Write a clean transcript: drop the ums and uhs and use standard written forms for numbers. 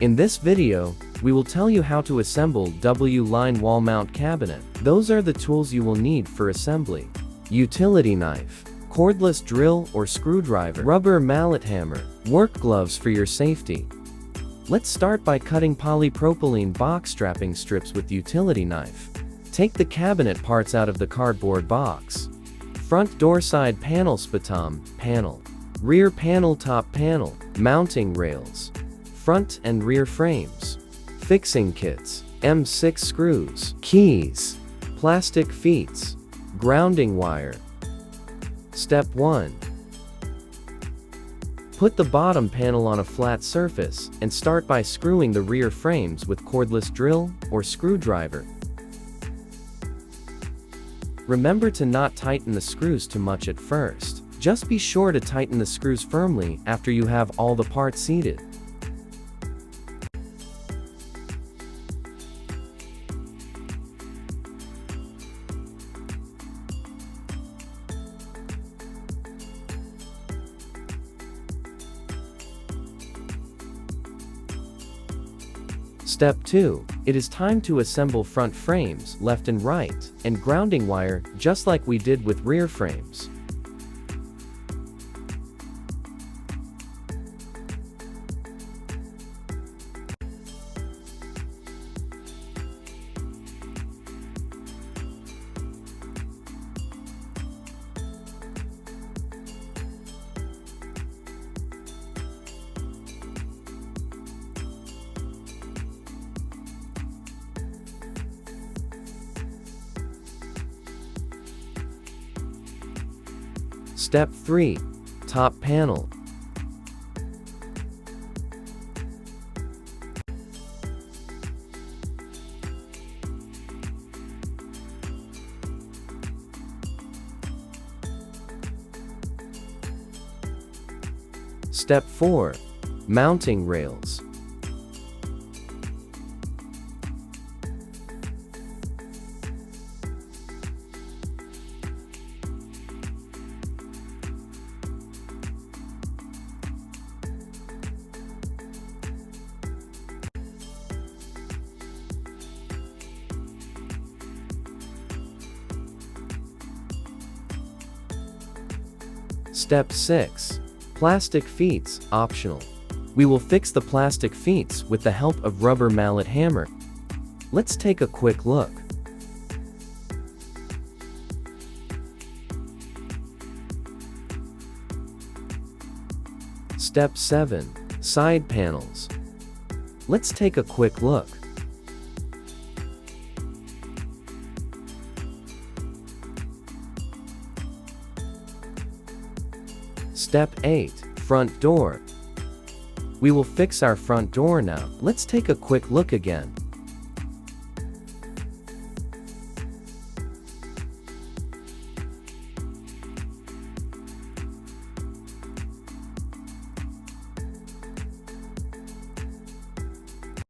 In this video, we will tell you how to assemble W-line wall mount cabinet. Those are the tools you will need for assembly. Utility knife, cordless drill or screwdriver, rubber mallet hammer, work gloves for your safety. Let's start by cutting polypropylene box strapping strips with utility knife. Take the cabinet parts out of the cardboard box. Front door side panel spatum, panel. Rear panel top panel, mounting rails. Front and rear frames. Fixing kits, M6 screws, keys, plastic feet, grounding wire. Step 1. Put the bottom panel on a flat surface and start by screwing the rear frames with cordless drill or screwdriver. Remember to not tighten the screws too much at first. Just be sure to tighten the screws firmly after you have all the parts seated. Step 2. It is time to assemble front frames, left and right, and grounding wire, just like we did with rear frames. Step 3. Top panel. Step 4. Mounting rails. Step 6. Plastic feet, optional. We will fix the plastic feet with the help of rubber mallet hammer. Let's take a quick look. Step 7. Side panels. Let's take a quick look. Step 8. Front door. We will fix our front door now. Let's take a quick look again.